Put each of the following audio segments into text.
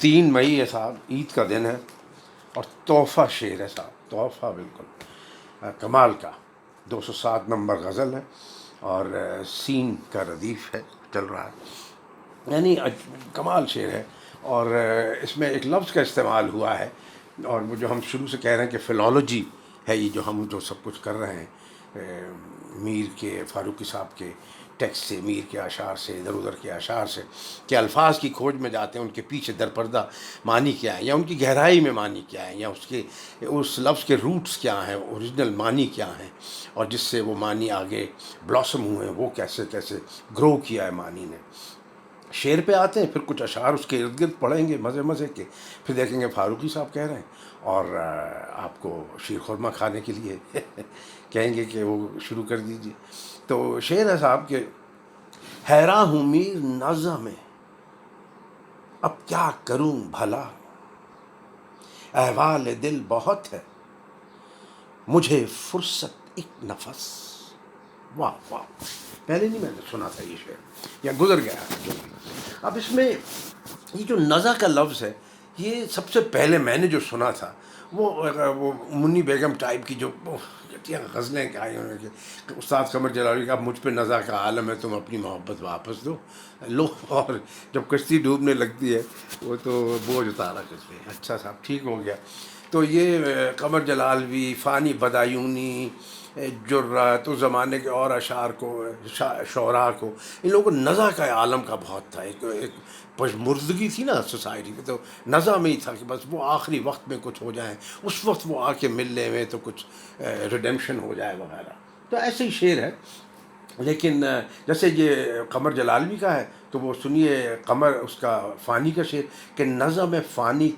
3 مئی ہے صاحب، عید کا دن ہے اور تحفہ شعر ہے صاحب، تحفہ بالکل کمال کا. 207 نمبر غزل ہے اور سین کا ردیف ہے چل رہا ہے، یعنی کمال شعر ہے. اور اس میں ایک لفظ کا استعمال ہوا ہے، اور وہ جو ہم شروع سے کہہ رہے ہیں کہ فلالوجی ہے، یہ جو سب کچھ کر رہے ہیں میر کے، فاروقی صاحب کے ٹیکسٹ سے، میر کے اشعار سے، ادھر ادھر کے اشعار سے، کہ الفاظ کی کھوج میں جاتے ہیں ان کے پیچھے در پردہ معنی کیا ہے، یا ان کی گہرائی میں معنی کیا ہے، یا اس لفظ کے روٹس کیا ہیں، اوریجنل معنی کیا ہیں، اور جس سے وہ معنی آگے بلاسم ہوئے ہیں، وہ کیسے کیسے گرو کیا ہے معنی نے. شعر پہ آتے ہیں، پھر کچھ اشعار اس کے ارد گرد پڑھیں گے مزے مزے کے، پھر دیکھیں گے فاروقی صاحب کہہ رہے ہیں، اور آپ کو شیر خورمہ کھانے کے لیے کہیں گے کہ وہ شروع کر دیجیے. تو شعر ہے صاحب کہ حیراں ہوں میر نازاں میں، اب کیا کروں بھلا، احوال دل بہت ہے مجھے فرصت ایک نفس. واہ واہ، پہلے نہیں میں نے سنا تھا یہ شعر، یا گزر گیا. اب اس میں یہ جو نزا کا لفظ ہے، یہ سب سے پہلے میں نے جو سنا تھا وہ منی بیگم ٹائپ کی جو غزلیں کہ آئی انہوں نے کہ استاد قمر جلالی کا مجھ پہ نزا کا عالم ہے، تم اپنی محبت واپس دو لو، اور جب کشتی ڈوبنے لگتی ہے وہ تو بوجھ اتارا کس پہ. اچھا صاحب ٹھیک ہو گیا. تو یہ قمر جلالوی، فانی بدایونی، جرہ تو زمانے کے اور اشعار کو، شعراء کو، ان لوگوں کو نزا کا عالم کا بہت تھا. ایک پشمردگی تھی نا سوسائٹی میں، تو نزا میں ہی تھا کہ بس وہ آخری وقت میں کچھ ہو جائیں، اس وقت وہ آ کے مل لیں میں تو کچھ ریڈیمشن ہو جائے وغیرہ. تو ایسے ہی شعر ہے. لیکن جیسے یہ قمر جلالوی کا ہے تو وہ سنیے، قمر اس کا فانی کا شعر کہ نظم میں فانی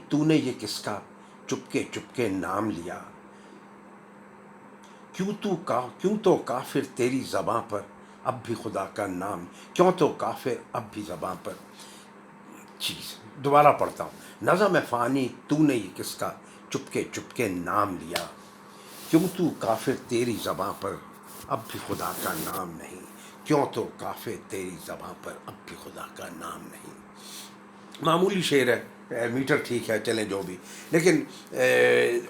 تو نے یہ کس کا چپکے چپکے نام لیا، کیوں تو کافر تیری زباں پر اب بھی خدا کا نام، کیوں تو کافر اب بھی زباں پر چیز. دوبارہ پڑھتا ہوں، نظم فانی تو نے یہ کس کا چپکے چپکے نام لیا، کیوں تو کافر تیری زباں پر اب بھی خدا کا نام نہیں، کیوں تو کافر تیری زباں پر اب بھی خدا کا نام نہیں. معمولی شعر ہے، میٹر ٹھیک ہے، چلیں جو بھی. لیکن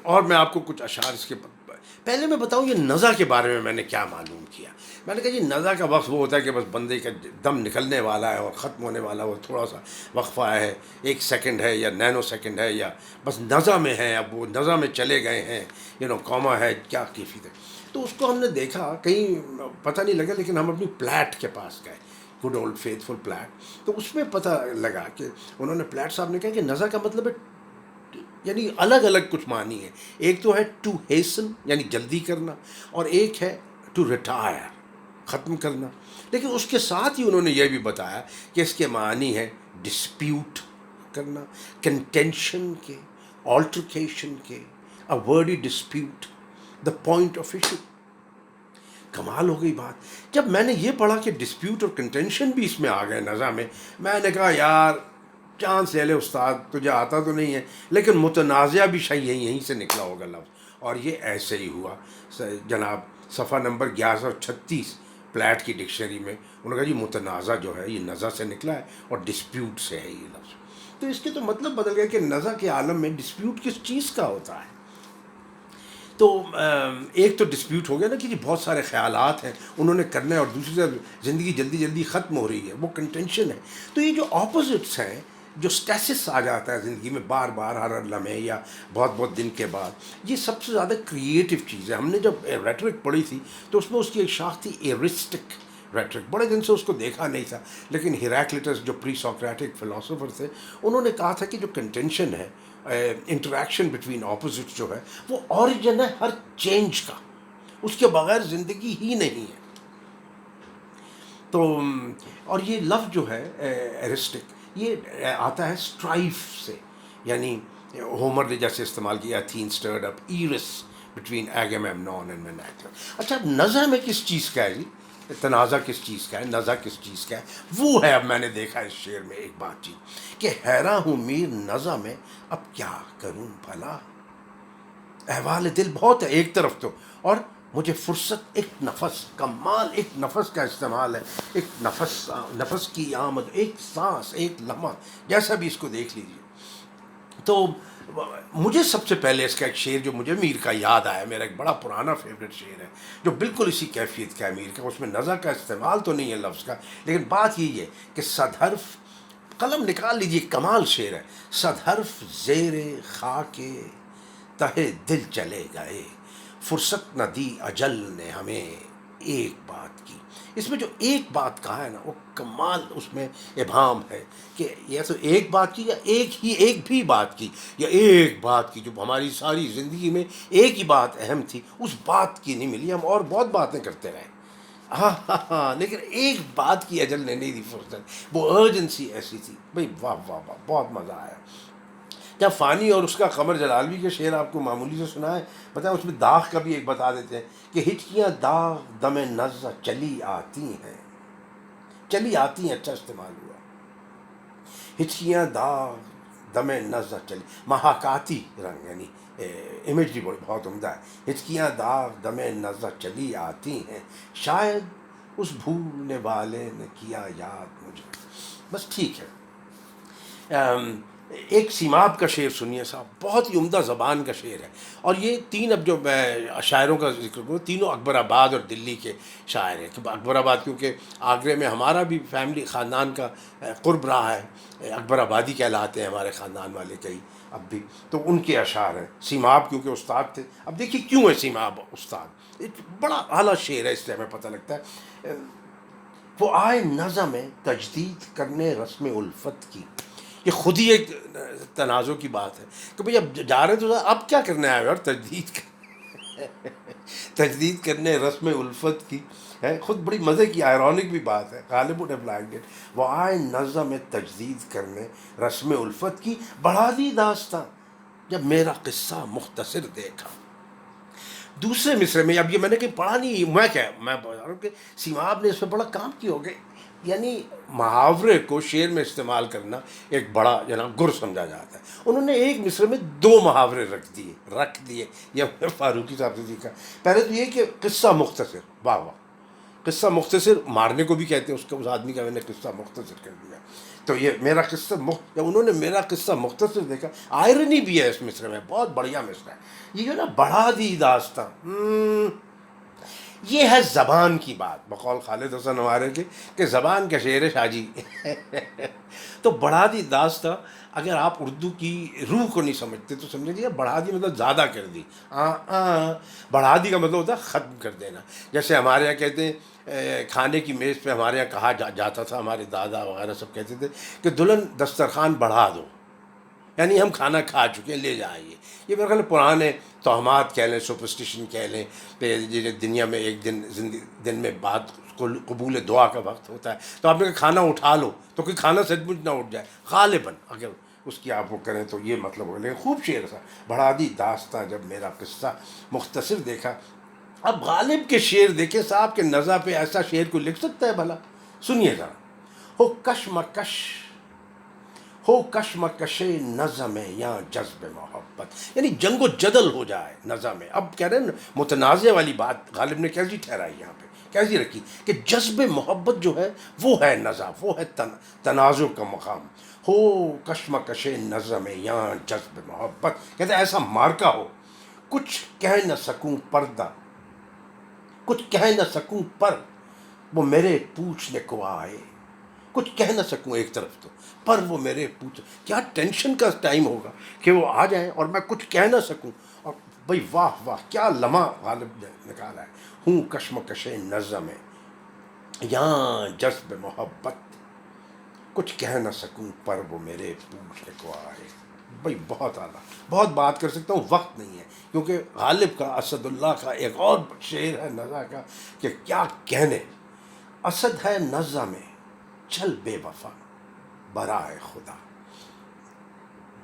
اور میں آپ کو کچھ اشعار اس کے پہلے میں بتاؤں یہ نزا کے بارے میں نے کیا معلوم کیا. میں نے کہا جی نزا کا وقت وہ ہوتا ہے کہ بس بندے کا دم نکلنے والا ہے اور ختم ہونے والا، وہ تھوڑا سا وقفہ ہے، 1 سیکنڈ ہے یا نینو سیکنڈ ہے، یا بس نزا میں ہے، اب وہ نزا میں چلے گئے ہیں، کوما ہے، کیا کیفیت ہے. تو اس کو ہم نے دیکھا، کہیں پتہ نہیں لگا، لیکن ہم اپنی پلیٹ کے پاس گئے، good old faithful plate. تو اس میں پتہ لگا کہ انہوں نے، پلیٹ صاحب نے کہا کہ نزا کا مطلب ہے، یعنی الگ الگ کچھ معنی ہے. ایک تو ہے ٹو ہیسن یعنی جلدی کرنا، اور ایک ہے ٹو ریٹائر ختم کرنا. لیکن اس کے ساتھ ہی انہوں نے یہ بھی بتایا کہ اس کے معنی ہے ڈسپیوٹ کرنا، کنٹینشن کے، آلٹرکیشن کے، a wordy dispute, the point of issue. کمال ہو گئی بات. جب میں نے یہ پڑھا کہ ڈسپیوٹ اور کنٹینشن بھی اس میں آ گئے نزا میں نے کہا یار چانس لے لے استاد، تجھے آتا تو نہیں ہے، لیکن متنازع بھی شاید یہیں سے نکلا ہوگا لفظ. اور یہ ایسے ہی ہوا جناب. صفحہ نمبر 1136 پلیٹ کی ڈکشنری میں انہوں نے کہا جی متنازع جو ہے یہ نزا سے نکلا ہے اور ڈسپیوٹ سے ہے یہ لفظ. تو اس کے تو مطلب بدل گیا کہ نزا کے عالم میں ڈسپیوٹ کس چیز کا ہوتا ہے. تو ایک تو ڈسپیوٹ ہو گیا نا کہ جی بہت سارے خیالات ہیں انہوں نے کرنا ہے، اور دوسری طرف زندگی جلدی جلدی ختم ہو رہی ہے، وہ کنٹینشن ہے. تو یہ جو اپوزٹس ہیں، جو اسٹیسس آ جاتا ہے زندگی میں بار بار ہر لمحے یا بہت بہت دن کے بعد، یہ سب سے زیادہ کریٹیو چیز ہے. ہم نے جب ریٹرک پڑھی تھی تو اس میں اس کی ایک شاخ تھی ایرسٹک ریٹرک. بڑے دن سے اس کو دیکھا نہیں تھا، لیکن ہیراکلیٹس جو پری سوکریٹک فلاسفر تھے انہوں نے کہا تھا کہ جو کنٹینشن ہے، انٹریکشن بٹوین اپوزٹ جو ہے، وہ اوریجن ہے ہر چینج کا، اس کے بغیر زندگی ہی نہیں ہے. تو اور یہ لفظ جو ہے ایرسٹک، یہ آتا ہے اسٹرائف سے، یعنی ہومر نے جیسے استعمال کیا، تھین سٹرڈ اپ ایرس بٹوین ایگامemnon اینڈ مینیکر. اچھا نزا میں کس چیز کا ہے جی؟ تنازع کس چیز کا ہے، نزا کس چیز کا ہے؟ وہ ہے اب میں نے دیکھا اس شعر میں ایک بات چیت کہ حیراں ہوں میر نزا میں، اب کیا کروں بھلا، احوال دل بہت ہے ایک طرف تو، اور مجھے فرصت ایک نفس کمال، ایک نفس کا استعمال ہے، ایک نفس کی آمد، ایک سانس، ایک لمحہ، جیسا بھی اس کو دیکھ لیجیے. تو مجھے سب سے پہلے اس کا ایک شعر جو مجھے میر کا یاد آیا، میرا ایک بڑا پرانا فیوریٹ شعر ہے جو بالکل اسی کیفیت کا ہے میر کا. اس میں نظر کا استعمال تو نہیں ہے لفظ کا، لیکن بات یہی ہے کہ صد حرف، قلم نکال لیجیے، کمال شعر ہے. صد حرف زیر خاک تہ دل چلے گئے، فرصت نہ دی اجل نے ہمیں ایک بات کی. اس میں جو ایک بات کہا ہے نا، وہ کمال اس میں ابہام ہے کہ یہ تو ایک بات کی، یا ایک بھی بات کی، یا ایک بات کی جو ہماری ساری زندگی میں ایک ہی بات اہم تھی، اس بات کی نہیں ملی. ہم اور بہت باتیں کرتے رہے، ہاں ہاں ہاں، لیکن ایک بات کی اجل نے نہیں دی فرصت. وہ ارجنسی ایسی تھی بھائی، واہ واہ واہ، بہت مزہ آیا. جب فانی اور اس کا قمر جلالوی کے شعر آپ کو معمولی سے سنا ہے، بتائیں اس میں داغ کا بھی ایک بتا دیتے ہیں کہ ہچکیاں داغ دم نظر چلی آتی ہیں. چلی آتی ہیں، اچھا استعمال ہوا. ہچکیاں داغ دم نظر چلی، محاکاتی رنگ، یعنی امیجری بہت عمدہ ہے. ہچکیاں داغ دم نظر چلی آتی ہیں، شاید اس بھولنے والے نے کیا یاد مجھے. بس ٹھیک ہے. ایک سیماب کا شعر سنیے صاحب، بہت ہی عمدہ زبان کا شعر ہے. اور یہ تین، اب جو میں شاعروں کا ذکر کروں، تینوں اکبر آباد اور دلی کے شاعر ہیں. اکبر آباد کیونکہ آگرے میں ہمارا بھی فیملی خاندان کا قرب رہا ہے، اکبر آبادی کہلاتے ہیں ہمارے خاندان والے کئی اب بھی، تو ان کے اشعار ہیں. سیماب کیونکہ استاد تھے. اب دیکھیے کیوں ہے سیماب استاد، ایک بڑا اعلیٰ شعر ہے، اس سے ہمیں پتہ لگتا ہے. وہ آئے نظم تجدید کرنے رسم الفت کی. یہ خود ہی ایک تنازع کی بات ہے کہ بھئی اب جا رہے تو اب کیا کرنے آئے اور تجدید کرنے رسم الفت کی ہے. خود بڑی مزے کی آئرونک بھی بات ہے. غالب وڈ ہیو لائکڈ اٹ. وہ آئے نظم تجدید کرنے رسم الفت کی، بڑھا دی داستاں جب میرا قصہ مختصر دیکھا. دوسرے مصرے میں، اب یہ میں نے کہیں پڑھا نہیں، میں بتا رہا ہوں کہ سیماب نے اس میں بڑا کام کیا ہوگا. یعنی محاورے کو شعر میں استعمال کرنا ایک بڑا جناب گر سمجھا جاتا ہے. انہوں نے ایک مصرے میں 2 محاورے رکھ دیے. یہ فاروقی صاحب سے سیکھا. پہلے تو یہ کہ قصہ مختصر، واہ واہ، قصہ مختصر مارنے کو بھی کہتے ہیں اس آدمی کا میں نے قصہ مختصر کر دیا. تو یہ میرا قصہ جب انہوں نے میرا قصہ مختصر دیکھا، آئرنی بھی ہے اس مصرے میں، بہت بڑھیا مصرع ہے. یہ جو نا بڑھا دی داستاں، یہ ہے زبان کی بات، بقول خالد حسن ہمارے کے کہ زبان کا شعر ہے شاہ جی. تو بڑھا دی داستاں، اگر آپ اردو کی روح کو نہیں سمجھتے تو سمجھ لیجیے بڑھا دی مطلب زیادہ کر دی. بڑھا دی کا مطلب ہوتا ہے ختم کر دینا. جیسے ہمارے یہاں کہتے ہیں کھانے کی میز پہ ہمارے یہاں کہا جاتا تھا، ہمارے دادا وغیرہ سب کہتے تھے کہ دلہن دسترخوان بڑھا دو، یعنی ہم کھانا کھا چکے ہیں، لے جائیے. یہ میرے خیال پرانے توہمات کہہ لیں، سپرسٹیشن کہہ لیں. دنیا میں ایک دن میں بات قبول دعا کا وقت ہوتا ہے، تو آپ نے کہا کھانا اٹھا لو، تو کوئی کھانا سچ مچ نہ اٹھ جائے غالباً، اگر اس کی آپ وہ کریں تو یہ مطلب ہو. لیکن خوب شعر تھا، بڑھا دی داستاں جب میرا قصہ مختصر دیکھا. اب غالب کے شعر دیکھیں صاحب، کے نزا پہ ایسا شعر کوئی لکھ سکتا ہے بھلا؟ سنیے ذرا. ہو کشمکش، ہو کشمکش نظم یا جذب محبت، یعنی جنگ و جدل ہو جائے نظم میں. اب کہہ رہے ہیں متنازع والی بات غالب نے کیسی ٹھہرائی یہاں پہ، کیسی رکھی کہ جذب محبت جو ہے وہ ہے نزا، وہ ہے تنازع کا مقام. ہو کشمکش نظم یا جذب محبت، کہتے ہیں ایسا مارکا ہو، کچھ کہہ نہ سکوں پردہ، کچھ کہہ نہ سکوں پر وہ میرے پوچھنے کو آئے. کچھ کہہ نہ سکوں ایک طرف تو، پر وہ میرے پوچھ، کیا ٹینشن کا ٹائم ہوگا کہ وہ آ جائیں اور میں کچھ کہہ نہ سکوں. اور بھئی واہ واہ، کیا لمحہ غالب نے نکالا ہے. ہوں کشمکش نظم یہاں جذب محبت، کچھ کہہ نہ سکوں پر وہ میرے پوچھنے کو آئے. بھئی بہت اعلیٰ، بہت بات کر سکتا ہوں، وقت نہیں ہے. کیونکہ غالب کا، اسد اللہ کا ایک اور شعر ہے نزا کا کہ کیا کہنے. اسد ہے نزا میں چل بے وفا برائے خدا،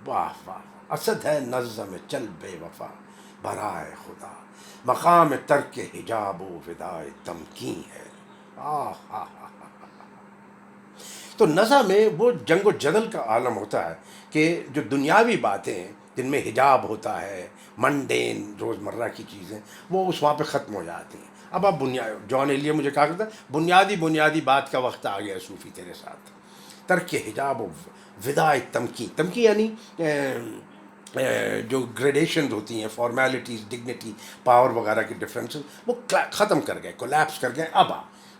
واہ واہ. اسد ہے نزا میں چل بے وفا برائے خدا، مقام ترک حجاب و وداع تمکین ہے. آہ ہا ہا. تو نزا میں وہ جنگ و جدل کا عالم ہوتا ہے کہ جو دنیاوی باتیں ہیں، جن میں حجاب ہوتا ہے، منڈین روزمرہ کی چیزیں، وہ اس وہاں پہ ختم ہو جاتی ہیں. اب جان ایلیا مجھے کہا کرتا بنیادی بات کا وقت آ گیا صوفی تیرے ساتھ. ترک حجاب و وداع تمکین یعنی جو گریڈیشنز ہوتی ہیں، فارمیلٹیز، ڈگنیٹی، پاور وغیرہ کے ڈفرینسز، وہ ختم کر گئے، کولیپس کر گئے. اب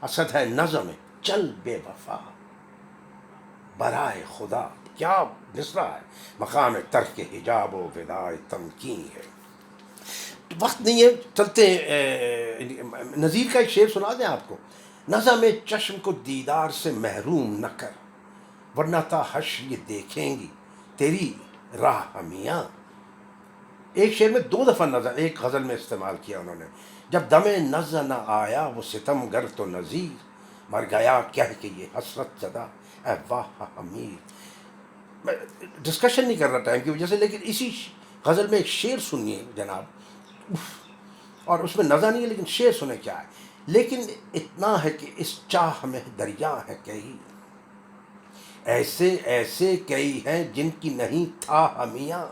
اسد ہے نظم چل بے وفا برائے خدا. کیا مصرع ہے، مقام ترک حجاب و وداع تمکین ہے. وقت نہیں ہے، چلتے ہیں. نظیر کا ایک شعر سنا دیں آپ کو. نظم چشم کو دیدار سے محروم نہ کر، ورنہ تا حشر یہ دیکھیں گی تیری راہ ہمیاں. ایک شعر میں 2 دفعہ نظر ایک غزل میں استعمال کیا انہوں نے. جب دم نظر نہ آیا وہ ستم گر تو نظیر، مر گیا کہہ کہ یہ حسرت زدہ اے واہ امیر. میں ڈسکشن نہیں کر رہا ٹائم کی وجہ سے، لیکن اسی غزل میں ایک شعر سنیے جناب. اور اس میں نظر نہیں ہے لیکن شعر سنے کیا ہے. لیکن اتنا ہے کہ اس چاہ میں دریا ہے کئی، ایسے ایسے کئی ہیں جن کی نہیں تھا ہمیاں.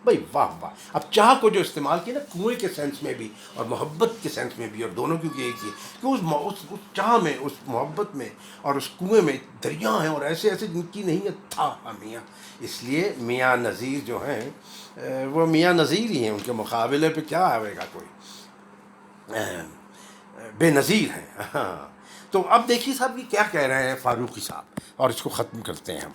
بھائی واہ واہ. اب چاہ کو جو استعمال کیا نا کنویں کے سینس میں بھی اور محبت کے سینس میں بھی، اور دونوں کیونکہ ایک ہی ہے کہ اس چاہ میں، اس محبت میں اور اس کنویں میں دریا ہیں، اور ایسے ایسے جن کی نہیں تھا ہمیاں. اس لیے میاں نذیر جو ہیں وہ میاں نذیر ہی ہیں، ان کے مقابلے پہ کیا آئے گا کوئی. بے نظیر ہیں. ہاں. تو اب دیکھیے صاحب یہ کیا کہہ رہے ہیں فاروقی صاحب، اور اس کو ختم کرتے ہیں ہم.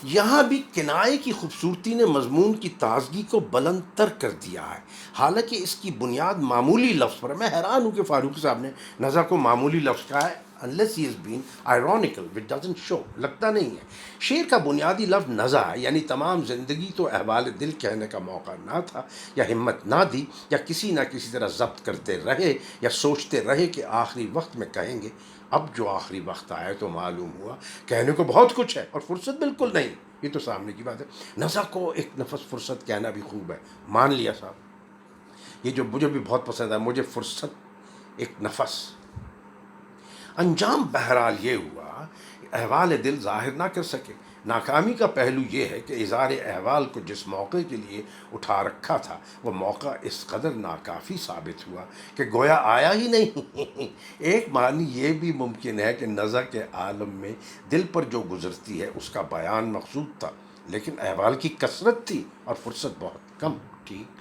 یہاں بھی کنائے کی خوبصورتی نے مضمون کی تازگی کو بلند تر کر دیا ہے، حالانکہ اس کی بنیاد معمولی لفظ پر ہے. میں حیران ہوں کہ فاروقی صاحب نے نظر کو معمولی لفظ کہا ہے. unless he has been ironical which doesn't show، لگتا نہیں ہے. شعر کا بنیادی لفظ نزع ہے، یعنی تمام زندگی تو احوال دل کہنے کا موقع نہ تھا، یا ہمت نہ دی، یا کسی نہ کسی طرح ضبط کرتے رہے، یا سوچتے رہے کہ آخری وقت میں کہیں گے. اب جو آخری وقت آیا تو معلوم ہوا کہنے کو بہت کچھ ہے اور فرصت بالکل نہیں. یہ تو سامنے کی بات ہے. نزع کو ایک نفس فرصت کہنا بھی خوب ہے. مان لیا صاحب. یہ جو مجھے بھی بہت پسند ہے، مجھے فرصت ایک نفس. انجام بہرحال یہ ہوا احوال دل ظاہر نہ کر سکے. ناکامی کا پہلو یہ ہے کہ اظہار احوال کو جس موقع کے لیے اٹھا رکھا تھا وہ موقع اس قدر ناکافی ثابت ہوا کہ گویا آیا ہی نہیں. ایک معنی یہ بھی ممکن ہے کہ نزع کے عالم میں دل پر جو گزرتی ہے اس کا بیان مقصود تھا، لیکن احوال کی کثرت تھی اور فرصت بہت کم. ٹھیک.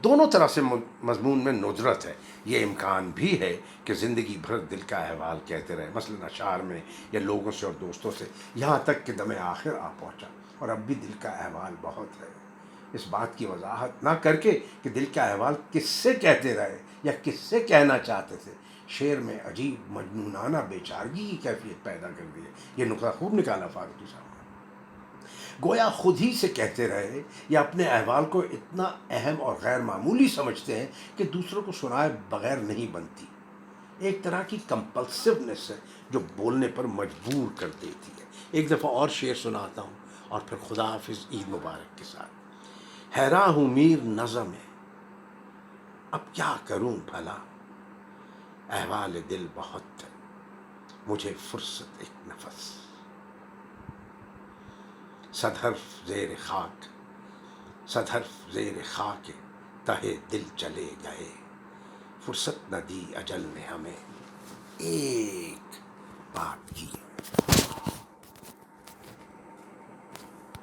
دونوں طرح سے مضمون میں ندرت ہے. یہ امکان بھی ہے کہ زندگی بھر دل کا احوال کہتے رہے، مثلاً اشعار میں یا لوگوں سے اور دوستوں سے، یہاں تک کہ دم آخر آ پہنچا اور اب بھی دل کا احوال بہت ہے. اس بات کی وضاحت نہ کر کے کہ دل کا احوال کس سے کہتے رہے یا کس سے کہنا چاہتے تھے، شعر میں عجیب مجنونانہ بے چارگی کی کیفیت پیدا کر دی ہے. یہ نقطہ خوب نکالا فاروقی صاحب. گویا خود ہی سے کہتے رہے یا اپنے احوال کو اتنا اہم اور غیر معمولی سمجھتے ہیں کہ دوسروں کو سنائے بغیر نہیں بنتی. ایک طرح کی کمپلسونیس ہے جو بولنے پر مجبور کر دیتی ہے. ایک دفعہ اور شعر سناتا ہوں اور پھر خدا حافظ، عید مبارک کے ساتھ. حیراں ہوں میر نظم ہے، اب کیا کروں بھلا، احوال دل بہت ہے، مجھے فرصت ایک نفس. صد حرف زیر خاک، صد حرف زیر خاک تہے دل چلے گئے، فرصت نہ دی اجل نے ہمیں ایک بات کی.